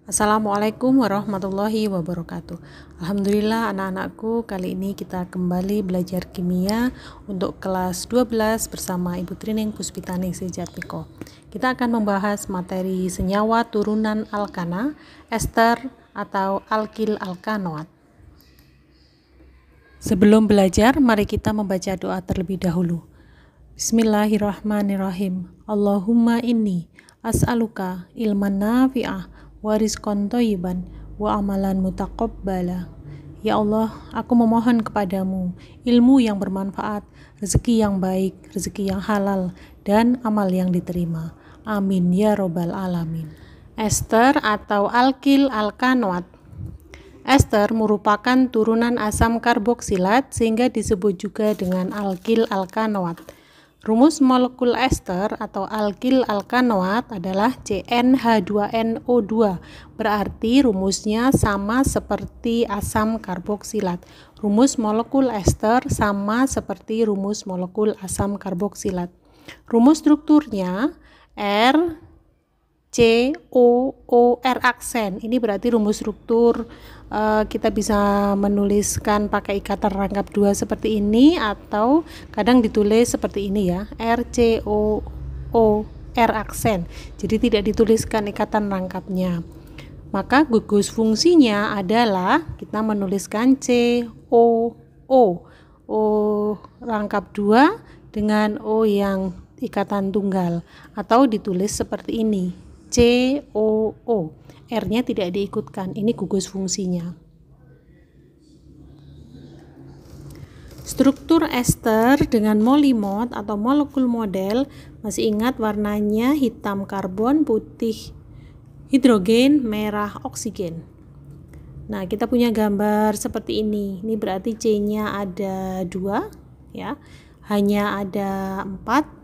Assalamualaikum warahmatullahi wabarakatuh. Alhamdulillah anak-anakku, kali ini kita kembali belajar kimia untuk kelas 12 bersama Ibu Trining Puspitani Sejatmiko. Kita akan membahas materi senyawa turunan alkana, ester atau alkil alkanoat. Sebelum belajar, mari kita membaca doa terlebih dahulu. Bismillahirrahmanirrahim. Allahumma inni as'aluka ilman nafi'ah wa rizqan thayyiban wa amalan mutaqabbala. Ya Allah, aku memohon kepadamu ilmu yang bermanfaat, rezeki yang baik, rezeki yang halal, dan amal yang diterima. Amin ya robbal alamin. Ester atau alkil alkanoat. Ester merupakan turunan asam karboksilat sehingga disebut juga dengan alkil alkanoat. Rumus molekul ester atau alkil alkanoat adalah CnH2nO2, berarti rumusnya sama seperti asam karboksilat. Rumus molekul ester sama seperti rumus molekul asam karboksilat. Rumus strukturnya R, C, O, R aksen. Ini berarti rumus struktur. Kita bisa menuliskan pakai ikatan rangkap 2 seperti ini, atau kadang ditulis seperti ini ya, R, C, O, R aksen. Jadi tidak dituliskan ikatan rangkapnya. Maka gugus fungsinya adalah kita menuliskan C, O rangkap 2 dengan O yang ikatan tunggal, atau ditulis seperti ini, C, O, R-nya tidak diikutkan. Ini gugus fungsinya. Struktur ester dengan molimod atau molekul model, masih ingat warnanya hitam karbon, putih hidrogen, merah oksigen. Nah, kita punya gambar seperti ini. Ini berarti C-nya ada 2 ya. H-nya ada 4.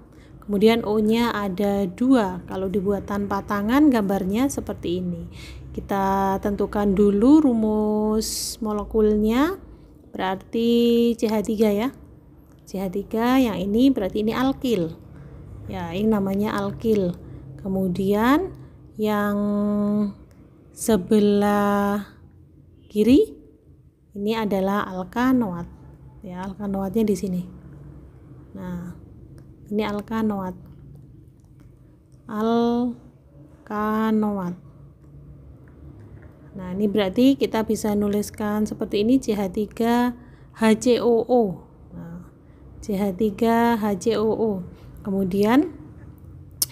Kemudian O-nya ada 2. Kalau dibuat tanpa tangan, gambarnya seperti ini. Kita tentukan dulu rumus molekulnya, berarti CH3 ya. CH3 yang ini berarti ini alkil. Ya, ini namanya alkil. Kemudian yang sebelah kiri ini adalah alkanoat. Ya, alkanoatnya di sini. Nah, ini alkanoat. Nah, ini berarti kita bisa nuliskan seperti ini, CH3HCOO. Nah, CH3HCOO. Kemudian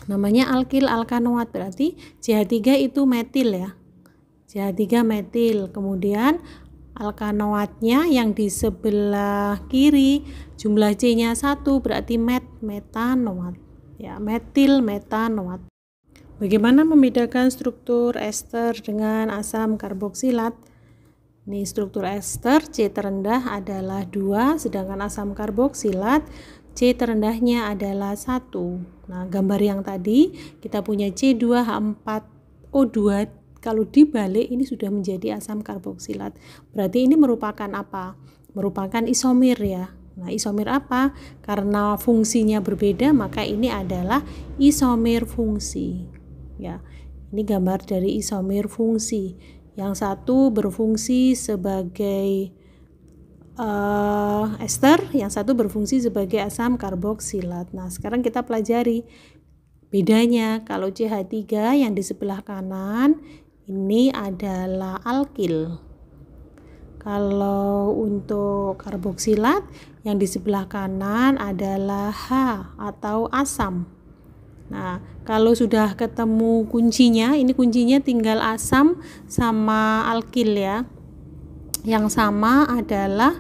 namanya alkil alkanoat, berarti CH3 itu metil ya. CH3 metil. Kemudian alkanoatnya yang di sebelah kiri jumlah C-nya 1, berarti metanoat ya, metil metanoat. Bagaimana membedakan struktur ester dengan asam karboksilat? Ini struktur ester, C terendah adalah 2, sedangkan asam karboksilat C terendahnya adalah 1. Nah, gambar yang tadi kita punya C2H4O2, kalau dibalik ini sudah menjadi asam karboksilat. Berarti ini merupakan apa? Merupakan isomer ya. Nah, isomer apa? Karena fungsinya berbeda, maka ini adalah isomer fungsi. Ya, ini gambar dari isomer fungsi. Yang satu berfungsi sebagai ester, yang satu berfungsi sebagai asam karboksilat. Nah, sekarang kita pelajari bedanya. Kalau CH3 yang di sebelah kanan ini adalah alkil. Kalau untuk karboksilat yang di sebelah kanan adalah H atau asam. Nah, kalau sudah ketemu kuncinya, ini kuncinya tinggal asam sama alkil ya. Yang sama adalah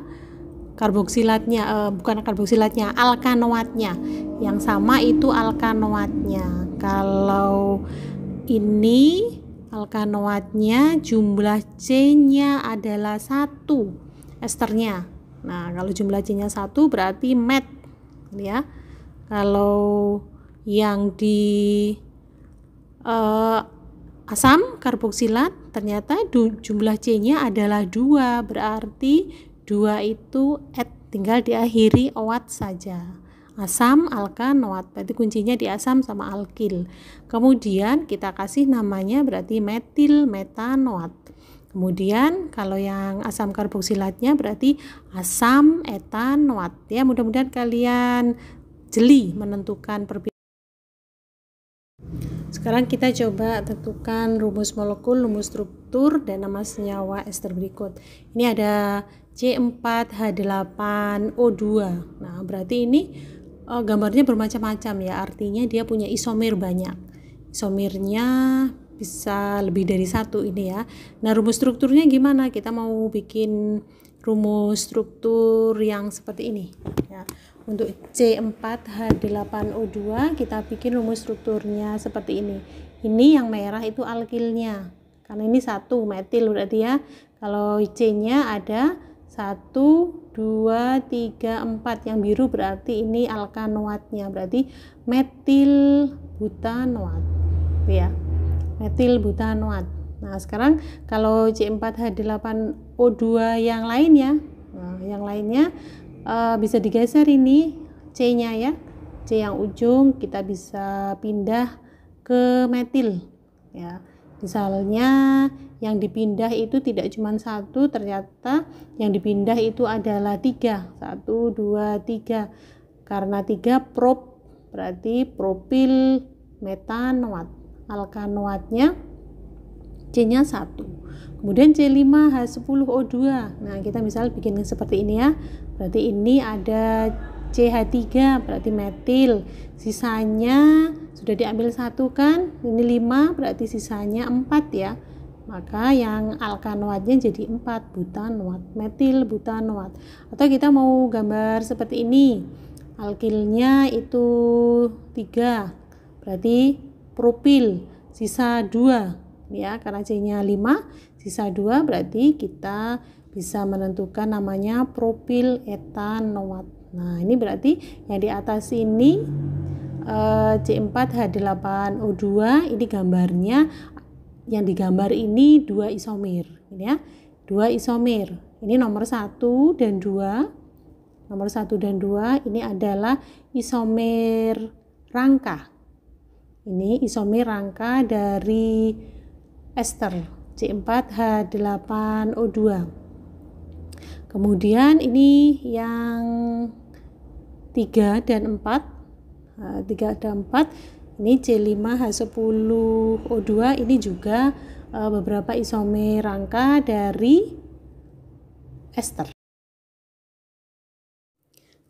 karboksilatnya, bukan karboksilatnya, alkanoatnya. Yang sama itu alkanoatnya. Kalau ini alkanoatnya jumlah C-nya adalah 1 esternya. Nah, kalau jumlah C-nya 1 berarti met ya. Kalau yang di asam karboksilat ternyata jumlah C-nya adalah 2, berarti 2 itu tinggal diakhiri OAT saja. asam, alkanoat. Berarti kuncinya di asam sama alkil. Kemudian kita kasih namanya berarti metil metanoat. Kemudian kalau yang asam karboksilatnya berarti asam etanoat. Ya, mudah-mudahan kalian jeli menentukan perbedaan. Sekarang kita coba tentukan rumus molekul, rumus struktur, dan nama senyawa ester berikut. Ini ada C4H8O2. Nah, berarti ini gambarnya bermacam-macam ya, artinya dia punya isomer banyak. Isomernya bisa lebih dari satu ini ya. Nah, rumus strukturnya gimana? Kita mau bikin rumus struktur yang seperti ini ya. Untuk C4H8O2 kita bikin rumus strukturnya seperti ini. Ini yang merah itu alkilnya, karena ini satu metil berarti ya. Kalau C-nya ada 1, 2, 3, 4, yang biru berarti ini alkanoatnya, berarti metil butanoat ya, metil butanoat. Nah, sekarang kalau C4H8O2 yang lainnya, yang lainnya bisa digeser ini C-nya ya, C yang ujung kita bisa pindah ke metil ya. Misalnya yang dipindah itu tidak cuma satu, ternyata yang dipindah itu adalah 3, 1, 2, 3, karena 3 prop berarti propil metanoat, alkanoatnya C-nya 1. Kemudian C5H10O2. Nah, kita misal bikin seperti ini ya. Berarti ini ada CH3 berarti metil. Sisanya sudah diambil 1 kan? Ini 5 berarti sisanya 4 ya. Maka yang alkanoatnya jadi 4, butanoat, metil butanoat. Atau kita mau gambar seperti ini. Alkilnya itu 3. Berarti propil, sisa 2. Ya, karena C-nya 5, sisa 2 berarti kita bisa menentukan namanya propil etanoat. Nah, ini berarti yang di atas ini C4H8O2, ini gambarnya, yang digambar ini 2 isomer ini ya, 2 isomer. Ini nomor 1 dan 2. Nomor 1 dan 2 ini adalah isomer rangka. Ini isomer rangka dari ester C4H8O2. Kemudian ini yang 3 dan 4. 3 dan 4 ini C5H10O2, ini juga beberapa isomer rangka dari ester.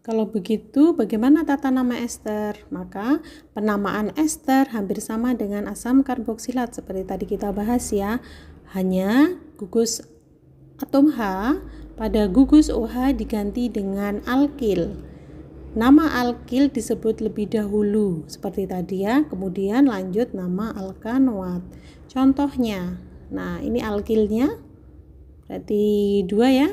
Kalau begitu, bagaimana tata nama ester? Maka penamaan ester hampir sama dengan asam karboksilat seperti tadi kita bahas ya. Hanya gugus atom H pada gugus OH diganti dengan alkil. Nama alkil disebut lebih dahulu seperti tadi ya, kemudian lanjut nama alkanoat. Contohnya, nah ini alkilnya berarti 2 ya.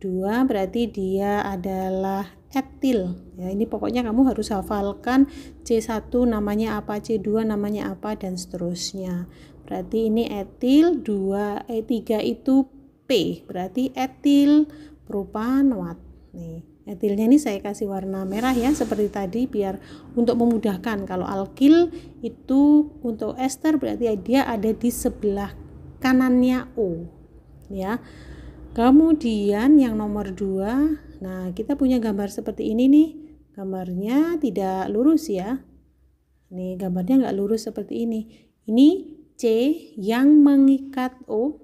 2 berarti dia adalah etil ya. Ini pokoknya kamu harus hafalkan C1 namanya apa, C2 namanya apa, dan seterusnya. Berarti ini etil, 3 itu P, berarti etil propanoat. Nih, etilnya ini saya kasih warna merah ya seperti tadi biar untuk memudahkan. Kalau alkil itu untuk ester berarti dia ada di sebelah kanannya O ya. Kemudian yang nomor 2, nah kita punya gambar seperti ini nih. Gambarnya tidak lurus ya. Nih gambarnya nggak lurus seperti ini. Ini C yang mengikat O.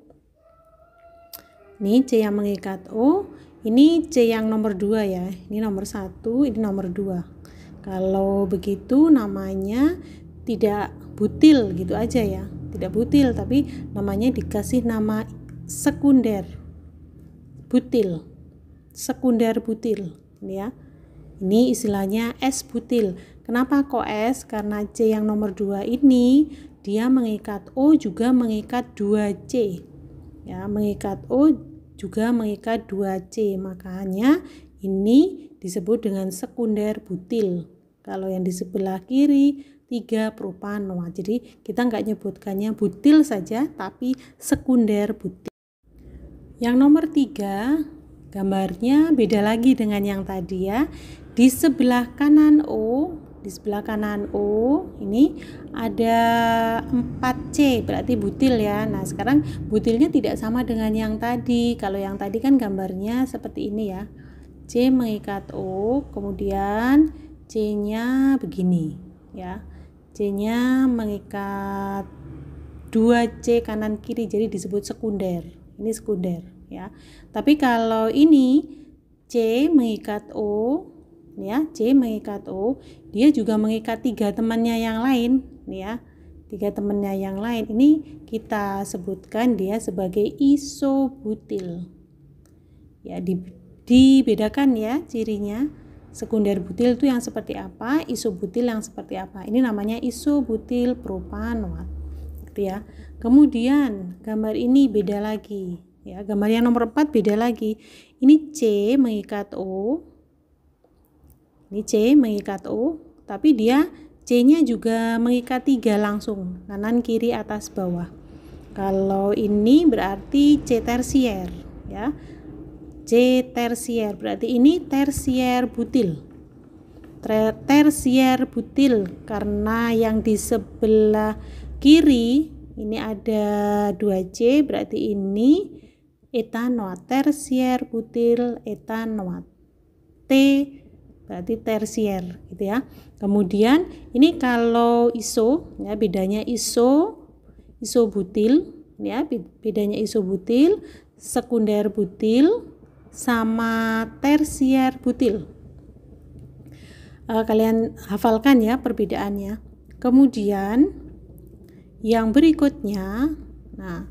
Ini C yang mengikat O. Ini C yang nomor 2 ya. Ini nomor 1, ini nomor 2. Kalau begitu namanya tidak butil gitu aja ya. Tidak butil, tapi namanya dikasih nama sekunder. Butil, sekunder butil ya. Ini istilahnya S-butil. Kenapa kok S? Karena C yang nomor 2 ini dia mengikat O juga mengikat 2C ya, mengikat O juga mengikat 2C, makanya ini disebut dengan sekunder butil. Kalau yang di sebelah kiri 3 propanoat, jadi kita nggak nyebutkannya butil saja tapi sekunder butil. Yang nomor 3 gambarnya beda lagi dengan yang tadi ya. Di sebelah kanan O, ini ada 4C, berarti butil ya. Nah, sekarang butilnya tidak sama dengan yang tadi. Kalau yang tadi kan gambarnya seperti ini ya. C mengikat O, kemudian C-nya begini ya. C-nya mengikat 2C kanan kiri, jadi disebut sekunder. Ini sekunder ya. Tapi kalau ini C mengikat O ya, C mengikat O, dia juga mengikat 3 temannya yang lain ya. 3 temannya yang lain ini kita sebutkan dia sebagai isobutil. Ya, dibedakan ya cirinya. Sekunder butil itu yang seperti apa, isobutil yang seperti apa. Ini namanya isobutil propanoat. Gitu ya. Kemudian gambar ini beda lagi. Ya, gambar yang nomor 4 beda lagi. Ini C mengikat O. Ini C mengikat O, tapi dia C-nya juga mengikat 3 langsung, kanan, kiri, atas, bawah. Kalau ini berarti C tersier ya. C tersier berarti ini tersier butil. Tersier butil karena yang di sebelah kiri ini ada 2C, berarti ini etanoat, tersier butil etanoat. T berarti tersier gitu ya. Kemudian ini kalau iso ya, bedanya isobutil ya, bedanya isobutil, sekunder butil sama tersier butil. Kalian hafalkan ya perbedaannya. Kemudian yang berikutnya, nah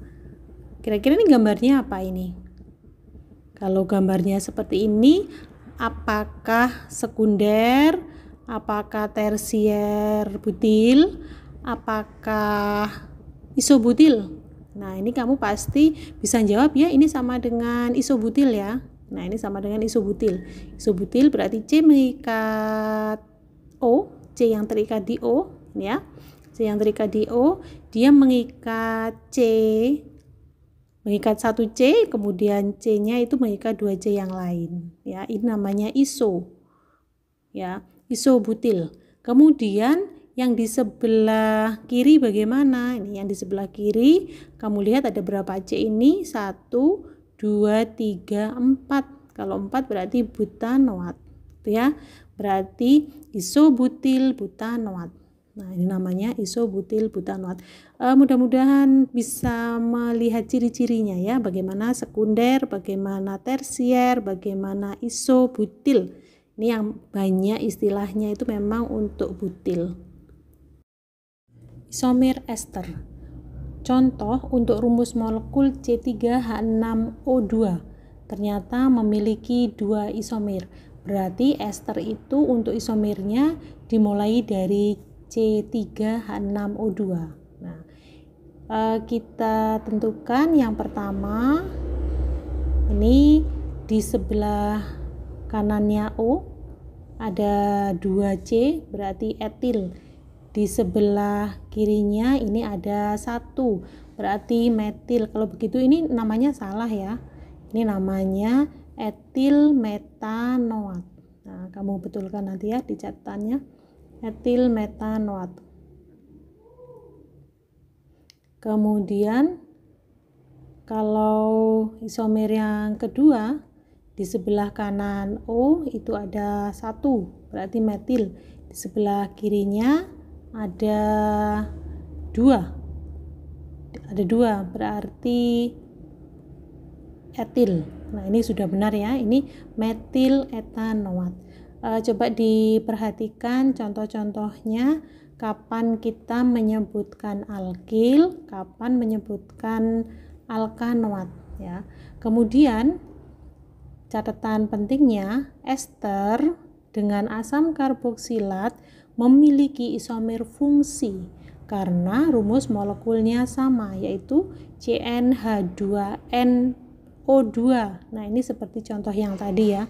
kira-kira ini gambarnya apa ini? Kalau gambarnya seperti ini, apakah sekunder, apakah tersier butil, apakah isobutil? Nah, ini kamu pasti bisa jawab ya, ini sama dengan isobutil ya. Nah, ini sama dengan isobutil. Isobutil berarti C mengikat O, C yang terikat di O ya. C yang terikat di O, dia mengikat C, mengikat 1C, kemudian C-nya itu mengikat 2C yang lain ya. Ini namanya iso ya, isobutil. Kemudian yang di sebelah kiri bagaimana? Ini yang di sebelah kiri, kamu lihat ada berapa C ini? 1, 2, 3, 4. Kalau 4 berarti butanoat ya. Berarti isobutil butanoat. Nah, ini namanya isobutil butanoat. Mudah-mudahan bisa melihat ciri-cirinya ya, bagaimana sekunder, bagaimana tersier, bagaimana isobutil. Ini yang banyak istilahnya itu memang untuk butil. Isomer ester. Contoh untuk rumus molekul C3H6O2 ternyata memiliki 2 isomer. Berarti ester itu untuk isomernya dimulai dari C3H6O2. Nah, kita tentukan yang pertama ini di sebelah kanannya O ada 2C, berarti etil. Di sebelah kirinya ini ada 1, berarti metil. Kalau begitu ini namanya salah ya. Ini namanya etil metanoat. Nah, kamu betulkan nanti ya di catatannya. Etil metanoat. Kemudian kalau isomer yang kedua di sebelah kanan O itu ada 1, berarti metil. Di sebelah kirinya ada 2, berarti etil. Nah, ini sudah benar ya, ini metil etanoat. Coba diperhatikan contoh-contohnya, kapan kita menyebutkan alkil, kapan menyebutkan alkanoat ya. Kemudian catatan pentingnya, ester dengan asam karboksilat memiliki isomer fungsi karena rumus molekulnya sama, yaitu CnH2nO2. Nah, ini seperti contoh yang tadi ya.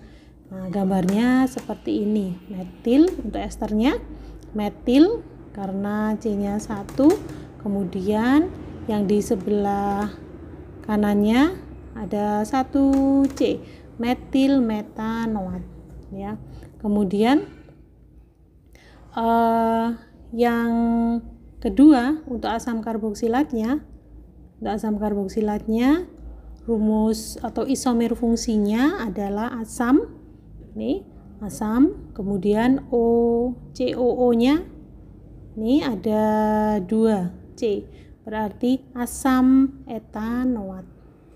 Nah, gambarnya seperti ini. Metil untuk esternya, metil karena C-nya 1, kemudian yang di sebelah kanannya ada 1C, metil metanoat ya. Kemudian yang kedua untuk asam karboksilatnya, rumus atau isomer fungsinya adalah asam, nih asam, kemudian COO-nya ini ada 2 C, berarti asam etanoat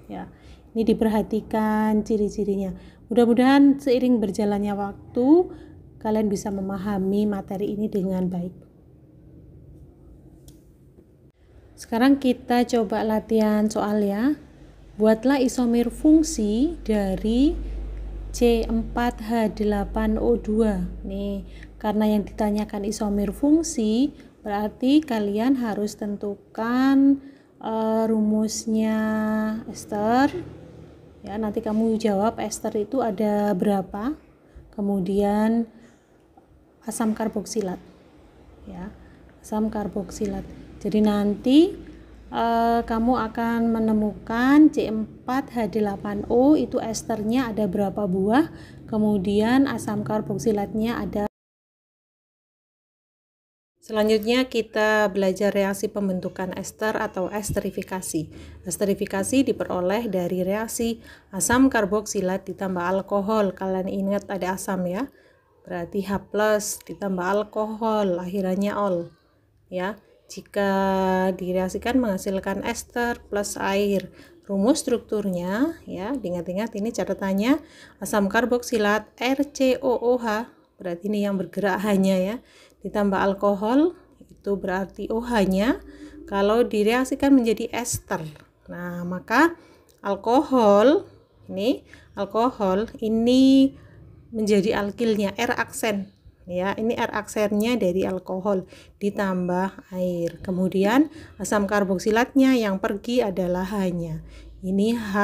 ya. Ini diperhatikan ciri-cirinya. Mudah-mudahan seiring berjalannya waktu kalian bisa memahami materi ini dengan baik. Sekarang kita coba latihan soal ya. Buatlah isomer fungsi dari C4H8O2. Nih, karena yang ditanyakan isomer fungsi, berarti kalian harus tentukan rumusnya ester. Ya, nanti kamu jawab ester itu ada berapa. Kemudian asam karboksilat. Ya, asam karboksilat. Jadi nanti kamu akan menemukan C4H8O itu esternya ada berapa buah, kemudian asam karboksilatnya ada. Selanjutnya kita belajar reaksi pembentukan ester atau esterifikasi. Esterifikasi diperoleh dari reaksi asam karboksilat ditambah alkohol. Kalian ingat ada asam ya, berarti H+ ditambah alkohol, akhirannya ol ya. Jika direaksikan menghasilkan ester plus air. Rumus strukturnya ya, diingat-ingat ini catatannya asam karboksilat RCOOH, berarti ini yang bergerak H-nya ya, ditambah alkohol, itu berarti OH-nya kalau direaksikan menjadi ester. Nah, maka alkohol ini menjadi alkilnya, R aksen ya, ini R aksennya dari alkohol ditambah air. Kemudian asam karboksilatnya yang pergi adalah H-nya. Ini H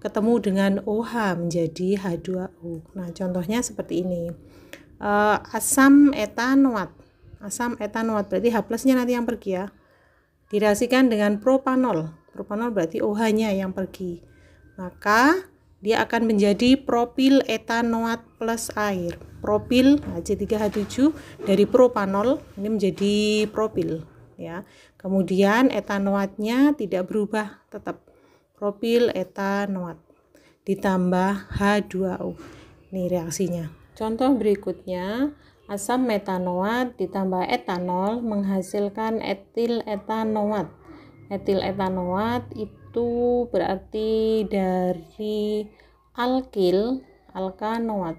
ketemu dengan OH menjadi H2O. Nah, contohnya seperti ini. Asam etanoat berarti H+-nya nanti yang pergi ya. Direaksikan dengan propanol. Propanol berarti OH-nya yang pergi. Maka dia akan menjadi propil etanoat plus air. Propil C3H7 dari propanol ini menjadi propil ya. Kemudian etanoatnya tidak berubah, tetap propil etanoat ditambah H2O. Ini reaksinya. Contoh berikutnya, asam metanoat ditambah etanol menghasilkan etil etanoat. Etil etanoat itu berarti dari alkil alkanoat.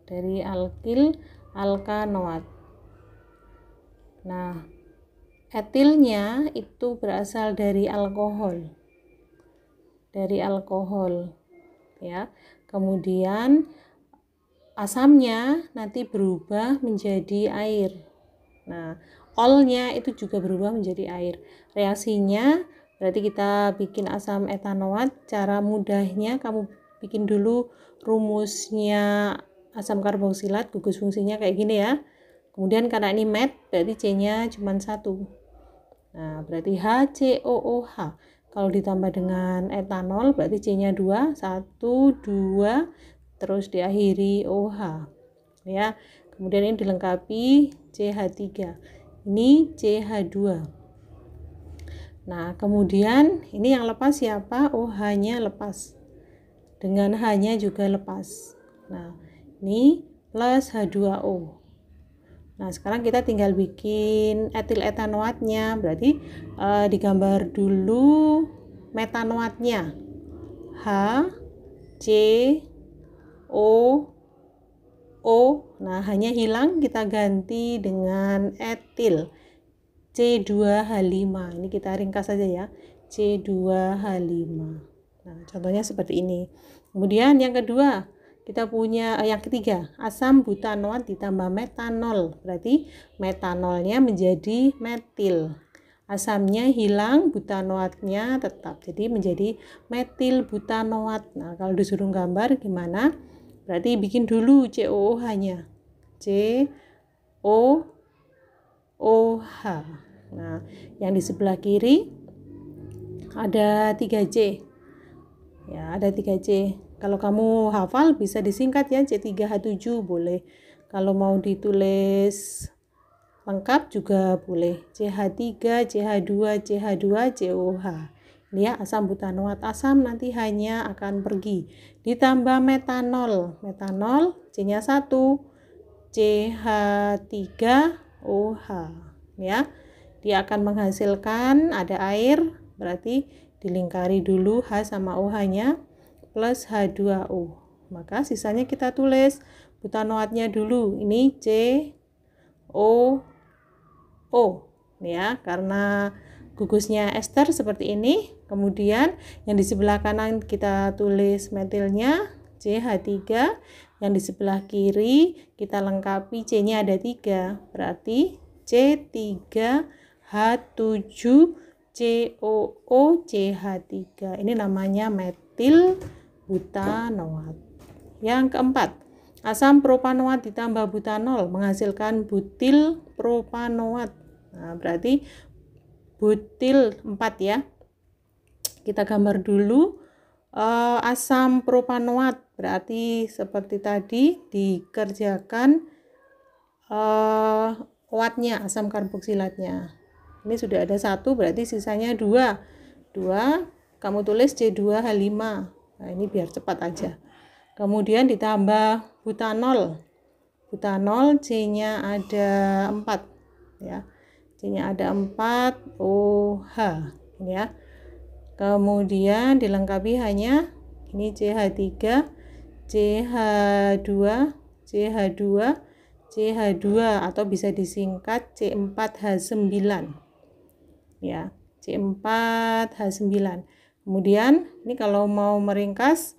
Dari alkil alkanoat. Nah, etilnya itu berasal dari alkohol. Dari alkohol ya. Kemudian asamnya nanti berubah menjadi air. Nah, olnya itu juga berubah menjadi air. Reaksinya berarti kita bikin asam etanoat. Cara mudahnya kamu bikin dulu rumusnya asam karboksilat, gugus fungsinya kayak gini ya. Kemudian karena ini met berarti C-nya cuma 1. Nah, berarti HCOOH. Kalau ditambah dengan etanol berarti C-nya 2, 1, 2, terus diakhiri OH ya. Kemudian ini dilengkapi CH3. Ini CH2. Nah, kemudian ini yang lepas siapa? OH-nya lepas. Dengan H-nya juga lepas. Nah, ini plus H2O. Nah, sekarang kita tinggal bikin etil etanoatnya. Berarti digambar dulu metanoatnya. H, C, O, O. Nah, hanya hilang, kita ganti dengan etil. C2H5. Ini kita ringkas saja ya. C2H5. Nah, contohnya seperti ini. Kemudian yang kedua, kita punya yang ketiga, asam butanoat ditambah metanol. Berarti metanolnya menjadi metil. Asamnya hilang, butanoatnya tetap. Jadi menjadi metil butanoat. Nah, kalau disuruh gambar gimana? Berarti bikin dulu COOH-nya. COOH. Nah, yang di sebelah kiri ada 3C. Ya, ada 3C. Kalau kamu hafal bisa disingkat ya, C3H7 boleh. Kalau mau ditulis lengkap juga boleh. CH3, CH2, CH2, COH. Ini ya, asam butanoat. Asam nanti hanya akan pergi. Ditambah metanol. Metanol C-nya 1, CH3OH. Ya. Dia akan menghasilkan ada air, berarti dilingkari dulu H sama OH-nya plus H2O. Maka sisanya kita tulis butanoatnya dulu. Ini COO ya, karena gugusnya ester seperti ini. Kemudian yang di sebelah kanan kita tulis metilnya CH3, yang di sebelah kiri kita lengkapi C-nya ada 3, berarti C3H7COOCH3. Ini namanya metil butanoat. Yang keempat, asam propanoat ditambah butanol menghasilkan butil propanoat. Nah, berarti butil 4 ya. Kita gambar dulu asam propanoat, berarti seperti tadi dikerjakan OAT-nya, asam karboksilatnya. Ini sudah ada 1, berarti sisanya 2. Kamu tulis C2H5. Nah, ini biar cepat aja. Kemudian ditambah butanol. Butanol C-nya ada 4 ya. C-nya ada 4, OH ya. Kemudian dilengkapi hanya ini CH3, CH2, CH2, CH2 atau bisa disingkat C4H9 ya, C4H9. Kemudian ini kalau mau meringkas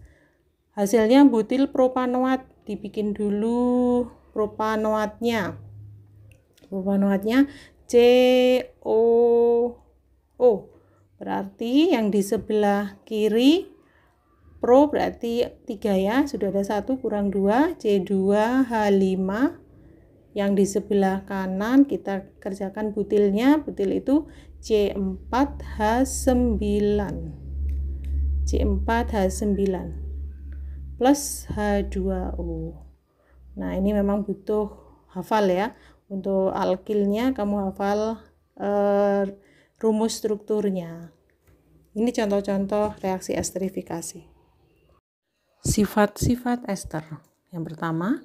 hasilnya butil propanoat, dibikin dulu propanoatnya COO, berarti yang di sebelah kiri pro berarti 3 ya, sudah ada 1 kurang 2, C2H5. Yang di sebelah kanan kita kerjakan butilnya, butil itu C4H9 plus H2O. Nah, ini memang butuh hafal ya. Untuk alkilnya kamu hafal rumus strukturnya. Ini contoh-contoh reaksi esterifikasi. Sifat-sifat ester. Yang pertama,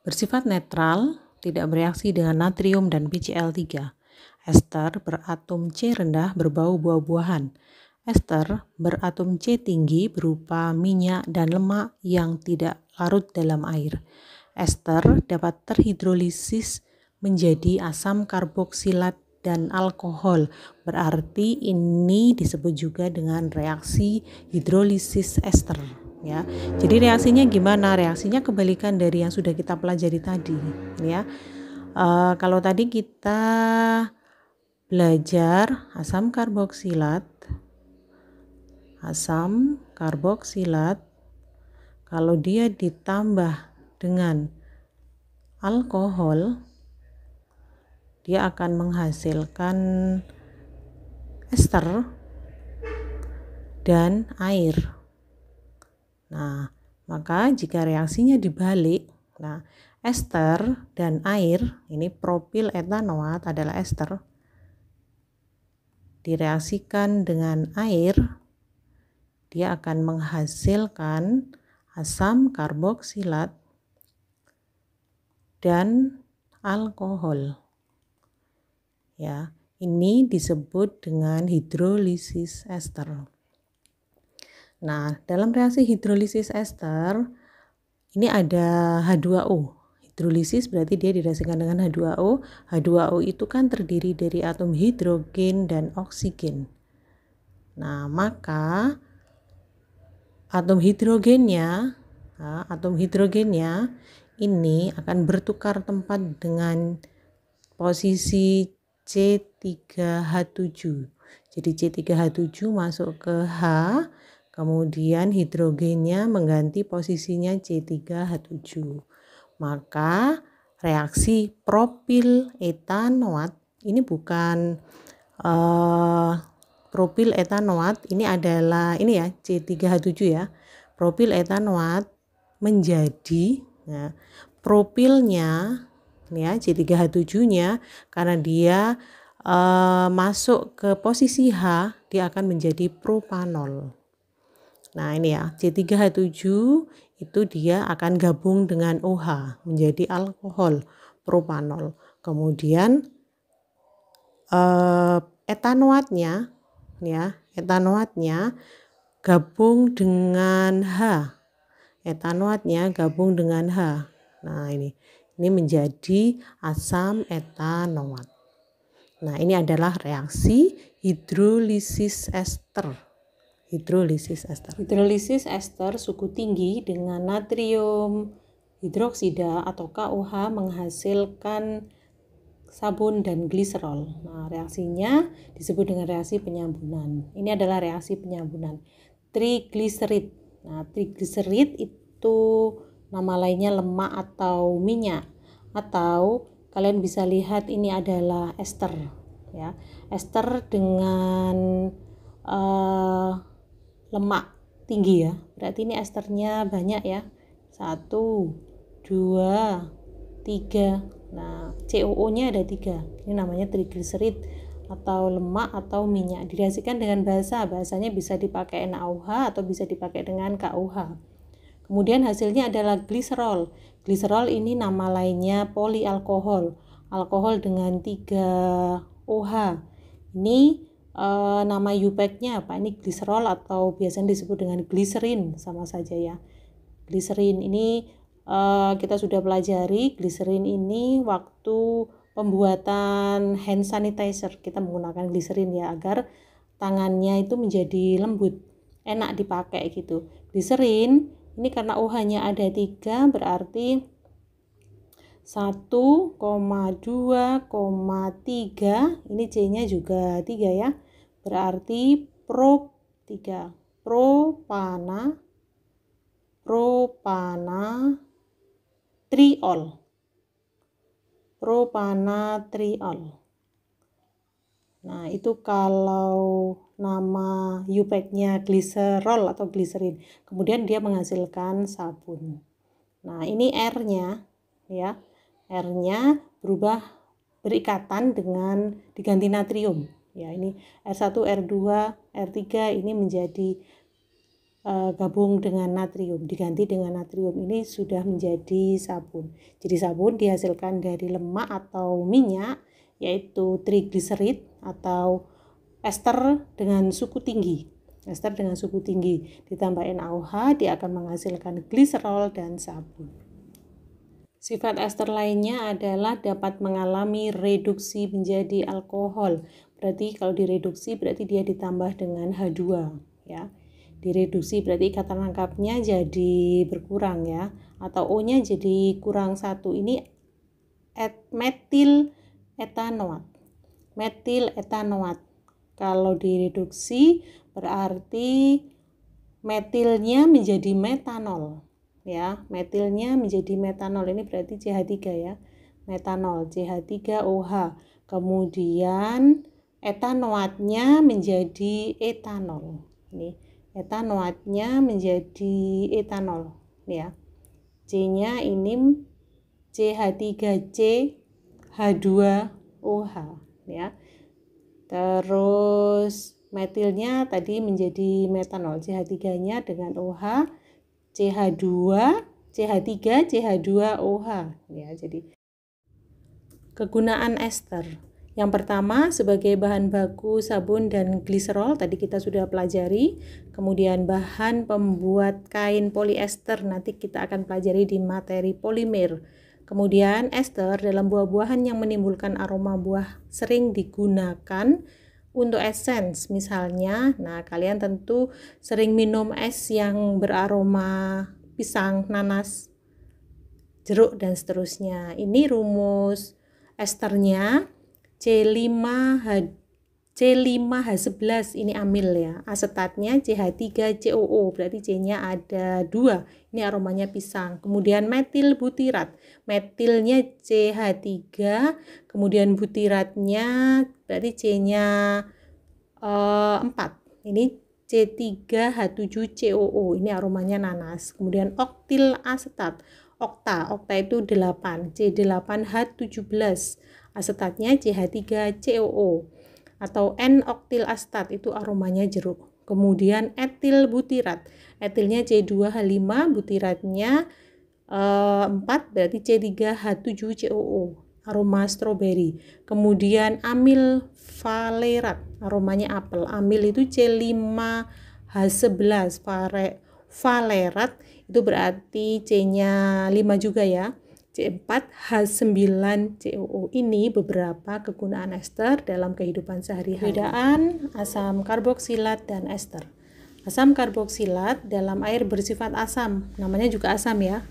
bersifat netral, tidak bereaksi dengan natrium dan BCl3. Ester beratom C rendah berbau buah-buahan. Ester beratom C tinggi berupa minyak dan lemak yang tidak larut dalam air. Ester dapat terhidrolisis menjadi asam karboksilat dan alkohol. Berarti ini disebut juga dengan reaksi hidrolisis ester. Ya, jadi reaksinya gimana? Reaksinya kebalikan dari yang sudah kita pelajari tadi. Ya, kalau tadi kita belajar asam karboksilat, kalau dia ditambah dengan alkohol, dia akan menghasilkan ester dan air. Nah, maka jika reaksinya dibalik, nah ester dan air, ini propil etanoat adalah ester, direaksikan dengan air, dia akan menghasilkan asam karboksilat dan alkohol. Ya, ini disebut dengan hidrolisis ester. Nah, dalam reaksi hidrolisis ester ini ada H2O. Hidrolisis berarti dia direaksikan dengan H2O. H2O itu kan terdiri dari atom hidrogen dan oksigen. Nah, maka atom hidrogennya ini akan bertukar tempat dengan posisi C3H7. Jadi C3H7 masuk ke H, kemudian hidrogennya mengganti posisinya C3H7. Maka reaksi propil etanoat ini bukan propil etanoat ini adalah ini ya C3H7 ya. Propil etanoat menjadi propilnya ya C3H7-nya karena dia masuk ke posisi H, dia akan menjadi propanol. Nah ini ya C3H7 itu dia akan gabung dengan OH menjadi alkohol propanol. Kemudian etanoatnya gabung dengan H. Etanoatnya gabung dengan H. Nah ini menjadi asam etanoat. Nah ini adalah reaksi hidrolisis ester. Hidrolisis ester suku tinggi dengan natrium hidroksida atau KOH menghasilkan sabun dan gliserol. Nah, reaksinya disebut dengan reaksi penyambunan. Ini adalah reaksi penyambunan. Trigliserid. Nah, trigliserid itu nama lainnya lemak atau minyak. Atau kalian bisa lihat ini adalah ester. Ya, ester dengan lemak tinggi ya, berarti ini esternya banyak ya, 1, 2, 3. Nah COO nya ada 3, ini namanya trigliserid atau lemak atau minyak. Direaksikan dengan bahasanya bisa dipakai NaOH atau bisa dipakai dengan KOH. Kemudian hasilnya adalah gliserol. Gliserol ini nama lainnya polialkohol, alkohol dengan 3 OH. Ini nama UPAC-nya apa? Ini gliserol atau biasanya disebut dengan gliserin, sama saja ya. Gliserin ini kita sudah pelajari. Gliserin ini waktu pembuatan hand sanitizer kita menggunakan gliserin ya, agar tangannya itu menjadi lembut, enak dipakai gitu. Gliserin ini karena OH-nya ada 3, berarti 1,2,3, ini C-nya juga 3 ya, berarti Pro3, propanatriol. Nah itu kalau nama UPAC-nya gliserol atau gliserin. Kemudian dia menghasilkan sabun. Nah ini R-nya ya, R-nya berubah berikatan dengan diganti natrium ya. Ini R1, R2, R3 ini menjadi gabung dengan natrium, diganti dengan natrium, ini sudah menjadi sabun. Jadi sabun dihasilkan dari lemak atau minyak, yaitu trigliserid atau ester dengan suku tinggi. Ester dengan suku tinggi ditambah NaOH, dia akan menghasilkan gliserol dan sabun. Sifat ester lainnya adalah dapat mengalami reduksi menjadi alkohol. Berarti kalau direduksi berarti dia ditambah dengan H2 ya. Direduksi berarti ikatan lengkapnya jadi berkurang ya, atau O-nya jadi kurang 1. Ini metil etanoat. Metil etanoat. Kalau direduksi berarti metilnya menjadi metanol ya. Metilnya menjadi metanol, ini berarti CH3 ya. Metanol, CH3OH. Kemudian etanoatnya menjadi etanol. Ini etanoatnya menjadi etanol ya. C-nya ini CH3C H2OH ya. Terus metilnya tadi menjadi metanol, CH3-nya dengan OH, CH2, CH3, CH2OH ya. Jadi kegunaan ester. Yang pertama sebagai bahan baku sabun dan gliserol, tadi kita sudah pelajari. Kemudian bahan pembuat kain poliester, nanti kita akan pelajari di materi polimer. Kemudian ester dalam buah-buahan yang menimbulkan aroma buah sering digunakan untuk esens misalnya. Nah kalian tentu sering minum es yang beraroma pisang, nanas, jeruk dan seterusnya. Ini rumus esternya C5H11 ini amil ya. Asetatnya CH3COO, berarti C-nya ada 2. Ini aromanya pisang. Kemudian metil butirat. Metilnya CH3, kemudian butiratnya berarti C-nya 4. Ini C3H7COO, ini aromanya nanas. Kemudian oktil asetat, okta itu 8, C8H17, asetatnya CH3COO. Atau N-oktil asetat, itu aromanya jeruk. Kemudian etil butirat, etilnya C2H5, butiratnya 4, berarti C3H7COO, aroma stroberi. Kemudian amil valerat, aromanya apel. Amil itu C5H11, valerat itu berarti C-nya 5 juga ya. C4H9COO. Ini beberapa kegunaan ester dalam kehidupan sehari-hari. Perbedaan asam karboksilat dan ester. Asam karboksilat dalam air bersifat asam, namanya juga asam ya,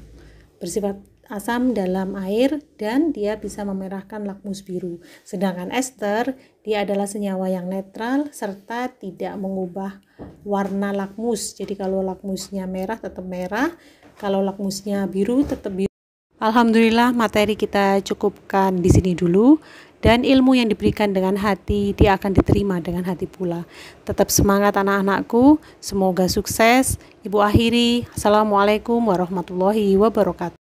bersifat asam dalam air dan dia bisa memerahkan lakmus biru. Sedangkan ester, dia adalah senyawa yang netral serta tidak mengubah warna lakmus. Jadi kalau lakmusnya merah tetap merah, kalau lakmusnya biru tetap biru. Alhamdulillah, materi kita cukupkan di sini dulu, dan ilmu yang diberikan dengan hati dia akan diterima dengan hati pula. Tetap semangat anak-anakku, semoga sukses. Ibu akhiri, Assalamualaikum warahmatullahi wabarakatuh.